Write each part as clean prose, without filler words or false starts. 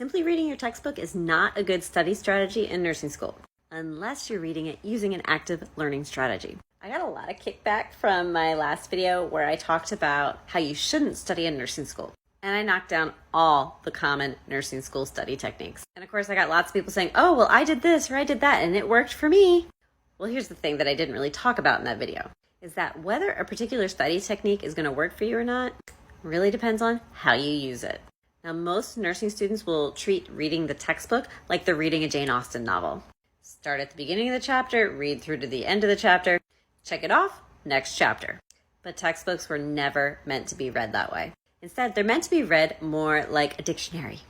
Simply reading your textbook is not a good study strategy in nursing school, unless you're reading it using an active learning strategy. I got a lot of kickback from my last video where I talked about how you shouldn't study in nursing school. And I knocked down all the common nursing school study techniques. And of course, I got lots of people saying, oh, well, I did this or I did that and it worked for me. Well, here's the thing that I didn't really talk about in that video, is that whether a particular study technique is going to work for you or not really depends on how you use it. Now, most nursing students will treat reading the textbook like they're reading a Jane Austen novel. Start at the beginning of the chapter, read through to the end of the chapter, check it off, next chapter. But textbooks were never meant to be read that way. Instead, they're meant to be read more like a dictionary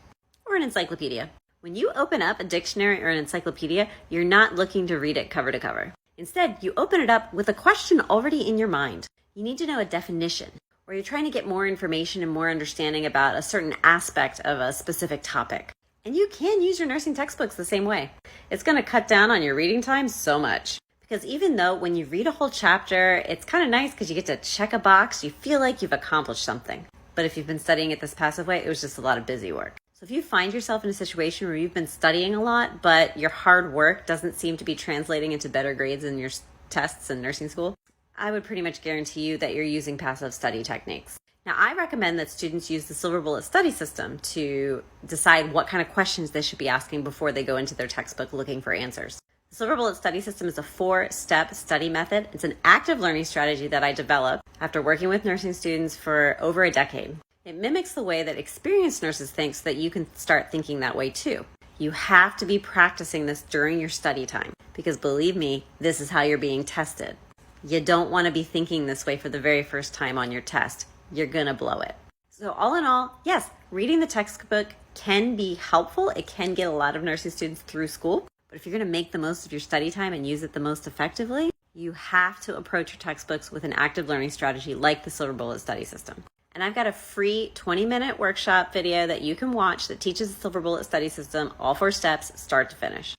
or an encyclopedia. When you open up a dictionary or an encyclopedia, you're not looking to read it cover to cover. Instead, you open it up with a question already in your mind. You need to know a definition, or you're trying to get more information and more understanding about a certain aspect of a specific topic. And you can use your nursing textbooks the same way. It's going to cut down on your reading time so much. Because even though when you read a whole chapter, it's kind of nice because you get to check a box, you feel like you've accomplished something. But if you've been studying it this passive way, it was just a lot of busy work. So if you find yourself in a situation where you've been studying a lot, but your hard work doesn't seem to be translating into better grades in your tests in nursing school, I would pretty much guarantee you that you're using passive study techniques. Now, I recommend that students use the Silver Bullet study system to decide what kind of questions they should be asking before they go into their textbook looking for answers. The Silver Bullet study system is a 4-step study method. It's an active learning strategy that I developed after working with nursing students for over a decade. It mimics the way that experienced nurses think so that you can start thinking that way too. You have to be practicing this during your study time because believe me, this is how you're being tested. You don't want to be thinking this way for the very first time on your test. You're going to blow it. So all in all, yes, reading the textbook can be helpful. It can get a lot of nursing students through school. But if you're going to make the most of your study time and use it the most effectively, you have to approach your textbooks with an active learning strategy like the Silver Bullet study system. And I've got a free 20-minute workshop video that you can watch that teaches the Silver Bullet study system, all 4 steps, start to finish.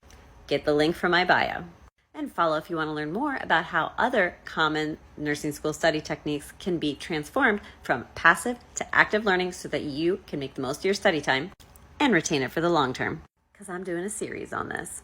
Get the link from my bio. And follow if you want to learn more about how other common nursing school study techniques can be transformed from passive to active learning so that you can make the most of your study time and retain it for the long term. Because I'm doing a series on this.